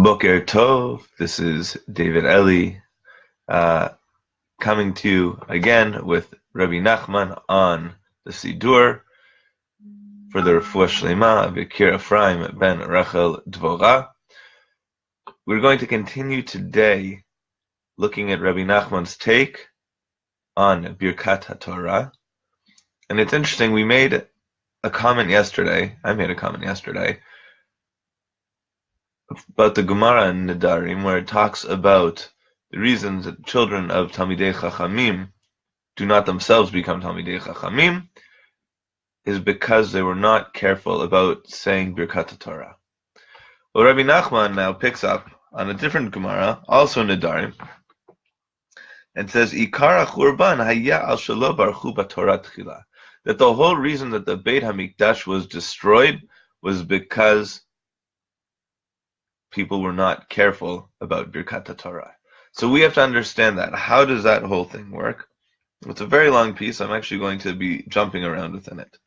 Boker Tov, this is David Eli, coming to you again with Rabbi Nachman on the Sidur for the Refuah Shlema of Yakir Efraim ben Rachel Devorah. We're going to continue today looking at Rabbi Nachman's take on Birkat HaTorah. And it's interesting, I made a comment yesterday, about the Gemara in Nedarim, where it talks about the reasons that children of Talmidei Chachamim do not themselves become Talmidei Chachamim is because they were not careful about saying Birkat Torah. Well, Rabbi Nachman now picks up on a different Gemara, also in Nedarim, and says, Ikar HaChurban haya al shelo baruchu b'Torah tchila, that the whole reason that the Beit HaMikdash was destroyed was because people were not careful about Birkat Torah. So we have to understand that. How does that whole thing work? It's a very long piece. I'm actually going to be jumping around within it.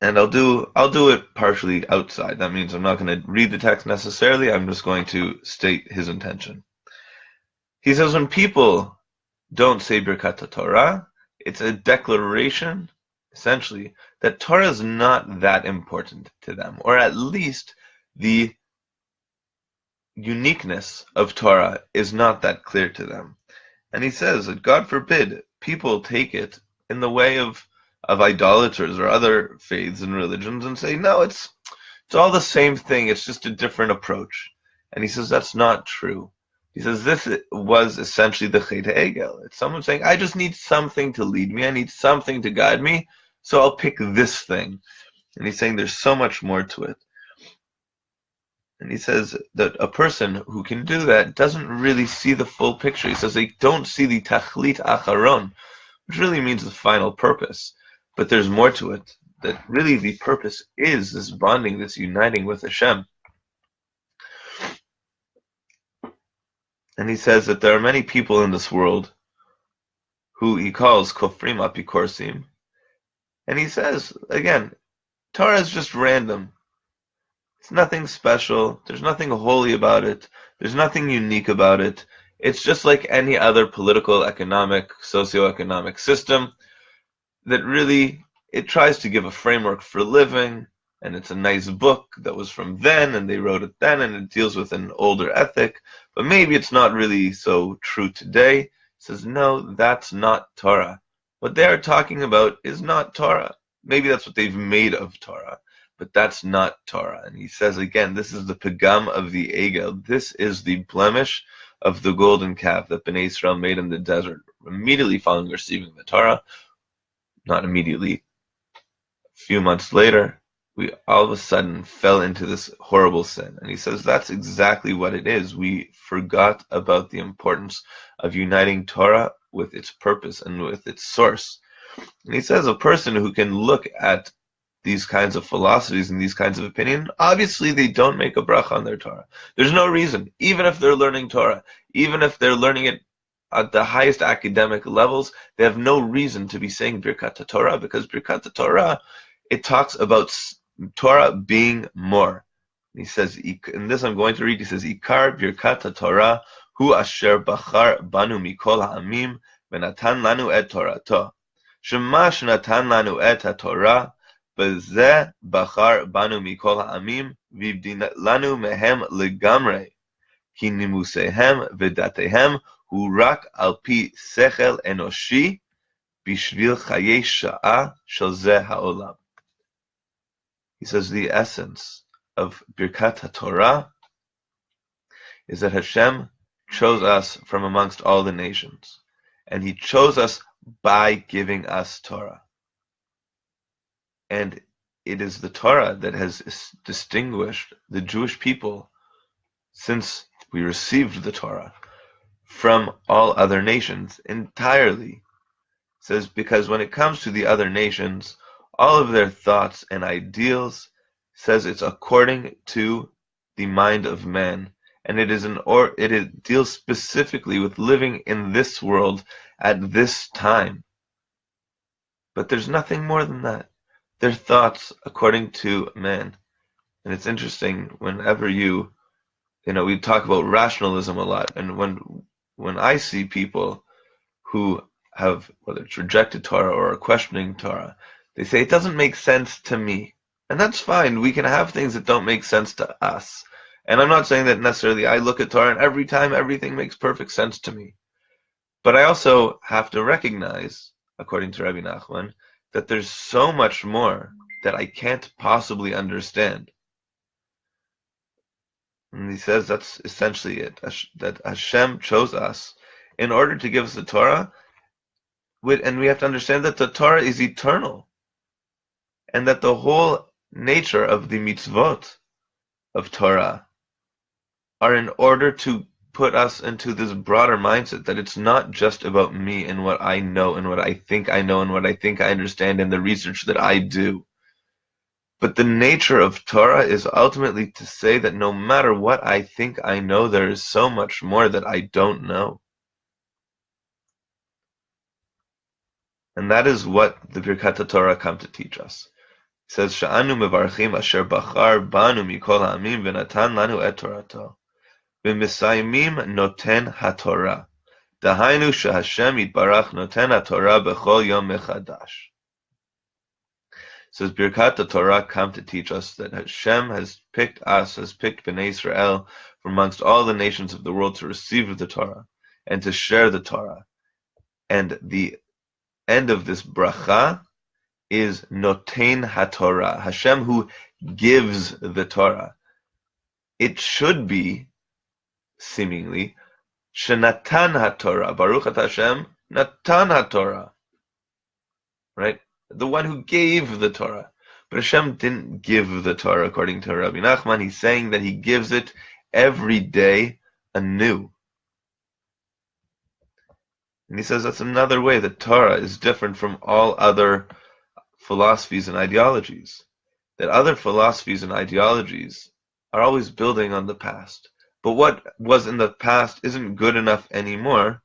And I'll do it partially outside. That means I'm not going to read the text necessarily. I'm just going to state his intention. He says when people don't say Birkat Torah, it's a declaration, essentially, that Torah is not that important to them, or at least the uniqueness of Torah is not that clear to them. And he says that, God forbid, people take it in the way of idolaters or other faiths and religions and say, no, it's all the same thing, it's just a different approach. And he says that's not true. He says this was essentially the Chet HaEgel. It's someone saying, I just need something to lead me, I need something to guide me, so I'll pick this thing. And he's saying there's so much more to it. And he says that a person who can do that doesn't really see the full picture. He says they don't see the tachlit acharon, which really means the final purpose. But there's more to it, that really the purpose is this bonding, this uniting with Hashem. And he says that there are many people in this world who he calls kofrim apikorsim. And he says, again, Torah is just random. It's nothing special. There's nothing holy about it. There's nothing unique about it. It's just like any other political, economic, socioeconomic system that really, it tries to give a framework for living, and it's a nice book that was from then, and they wrote it then, and it deals with an older ethic, but maybe it's not really so true today. He says, no, that's not Torah. What they are talking about is not Torah. Maybe that's what they've made of Torah, but that's not Torah. And he says again, this is the pagam of the Egel. This is the blemish of the golden calf that Bnei Israel made in the desert, immediately following receiving the Torah. Not immediately. A few months later, we all of a sudden fell into this horrible sin. And he says that's exactly what it is. We forgot about the importance of uniting Torah with its purpose and with its source. And he says a person who can look at these kinds of philosophies and these kinds of opinion, obviously they don't make a bracha on their Torah. There's no reason, even if they're learning Torah, even if they're learning it at the highest academic levels, they have no reason to be saying Birkat Torah, because Birkat Torah, it talks about Torah being more. He says, in this I'm going to read, he says, Ikar Birkat Torah hu asher bachar banu mikol ha'amim v'natan lanu et Torato. Shema shenatan lanu et HaTorah b'zeh bachar banu mikol ha'amim v'ibdin lanu mehem legamrei ki nimusehem v'datehem hu rak al pi sechel enoshi bishvil chayei sha'a shel zeh ha'olam. He says the essence of Birkat Torah is that Hashem chose us from amongst all the nations, and He chose us by giving us Torah. And it is the Torah that has distinguished the Jewish people since we received the Torah from all other nations entirely. It says because when it comes to the other nations, all of their thoughts and ideals, says it's according to the mind of man, and it deals specifically with living in this world at this time. But there's nothing more than that. Their thoughts according to man. And it's interesting whenever we talk about rationalism a lot, and when I see people who have, whether it's rejected Torah or are questioning Torah, they say it doesn't make sense to me. And that's fine. We can have things that don't make sense to us. And I'm not saying that necessarily I look at Torah and every time everything makes perfect sense to me. But I also have to recognize, according to Rabbi Nachman, that there's so much more that I can't possibly understand. And he says that's essentially it, that Hashem chose us in order to give us the Torah, and we have to understand that the Torah is eternal, and that the whole nature of the mitzvot of Torah are in order to put us into this broader mindset that it's not just about me and what I know and what I think I know and what I think I understand and the research that I do. But the nature of Torah is ultimately to say that no matter what I think I know, there is so much more that I don't know. And that is what the Birkat Torah come to teach us. It says, Sha'anu mevarchim asher bachar banu mikol ha'amim v'natan lanu et Torato. V'misayimim noten haTorah. Dahainu sheHashem yitbarach noten haTorah b'chol yom mechadash. Says Birkat Torah come to teach us that Hashem has picked Bnei Israel from amongst all the nations of the world to receive the Torah and to share the Torah. And the end of this bracha is Noten HaTorah, Hashem who gives the Torah. It should be, seemingly, Shenatan HaTorah, Baruch Ata Hashem, Natan HaTorah. Right? The one who gave the Torah. But Hashem didn't give the Torah according to Rabbi Nachman. He's saying that he gives it every day anew. And he says that's another way that Torah is different from all other philosophies and ideologies. That other philosophies and ideologies are always building on the past. But what was in the past isn't good enough anymore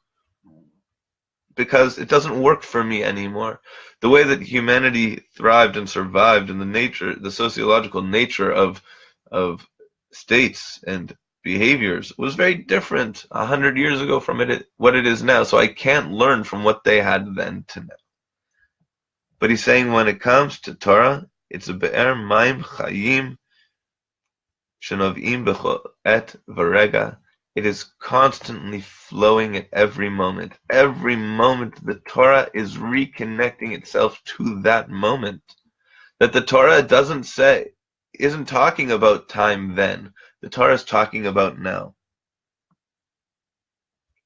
because it doesn't work for me anymore. The way that humanity thrived and survived and the sociological nature of states and behaviors was very different 100 years ago from what it is now. So I can't learn from what they had then to now. But he's saying when it comes to Torah, it's a be'er maim chayim shenovim b'chol et v'rega. It is constantly flowing at every moment. Every moment the Torah is reconnecting itself to that moment. That the Torah isn't talking about time then. The Torah is talking about now.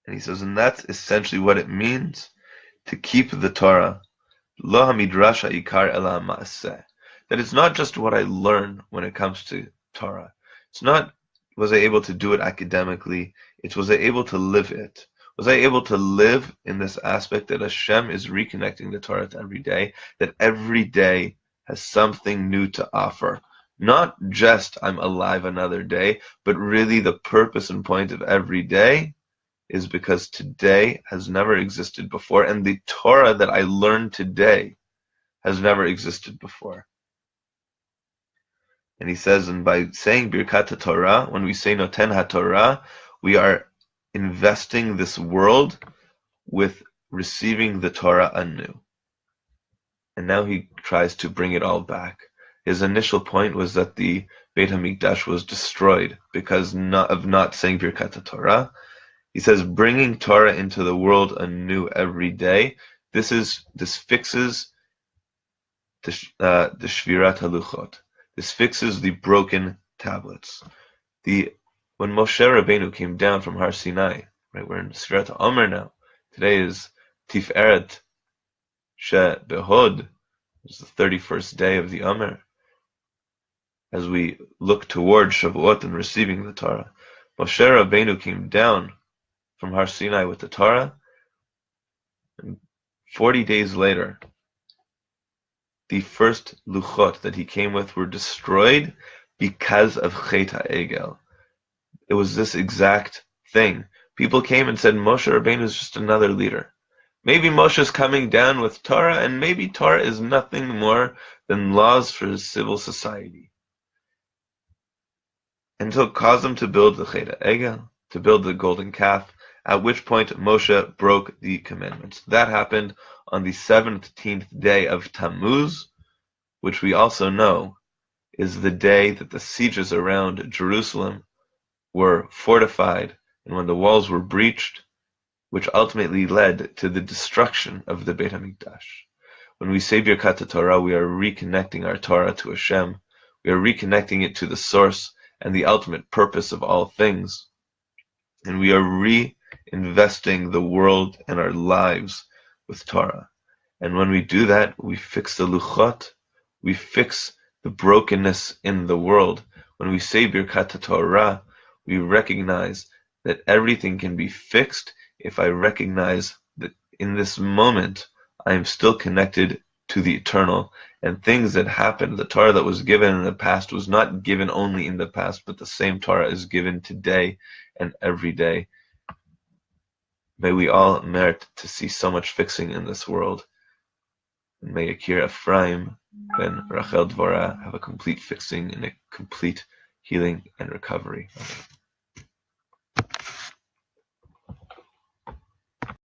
And he says, and that's essentially what it means to keep the Torah. Lo hamidrash ha'ikar ela ha'maaseh. That it's not just what I learn when it comes to Torah. It's not was I able to do it academically, it's was I able to live it. Was I able to live in this aspect that Hashem is reconnecting the Torah to every day, that every day has something new to offer. Not just I'm alive another day, but really the purpose and point of every day is because today has never existed before, and the Torah that I learned today has never existed before. And he says, and by saying Birkat Torah, when we say Noten HaTorah, we are investing this world with receiving the Torah anew. And now he tries to bring it all back. His initial point was that the Beit HaMikdash was destroyed because of not saying Birkat Torah. He says, bringing Torah into the world anew every day, this fixes the Shvirat HaLuchot. This fixes the broken tablets. When Moshe Rabbeinu came down from Har Sinai, right, we're in Sfirat HaOmer now. Today is Tiferet She Behod. It's the 31st day of the Omer. As we look toward Shavuot and receiving the Torah, Moshe Rabbeinu came down from Har Sinai with the Torah, and 40 days later, the first luchot that he came with were destroyed because of Chet HaEgel. It was this exact thing. People came and said Moshe Rabbeinu is just another leader. Maybe Moshe is coming down with Torah, and maybe Torah is nothing more than laws for his civil society. until caused them to build the Cheda Egel, to build the golden calf, at which point Moshe broke the commandments. That happened on the 17th day of Tammuz, which we also know is the day that the sieges around Jerusalem were fortified and when the walls were breached, which ultimately led to the destruction of the Beit HaMikdash. When we say Birkat Torah, we are reconnecting our Torah to Hashem. We are reconnecting it to the source and the ultimate purpose of all things. And we are reinvesting the world and our lives with Torah. And when we do that, we fix the luchot, we fix the brokenness in the world. When we say Birkat Torah, we recognize that everything can be fixed if I recognize that in this moment I am still connected to the eternal, and things that happened, the Torah that was given in the past was not given only in the past, but the same Torah is given today and every day. May we all merit to see so much fixing in this world. And may Yakir Efraim and Rachel Devorah have a complete fixing and a complete healing and recovery. Amen.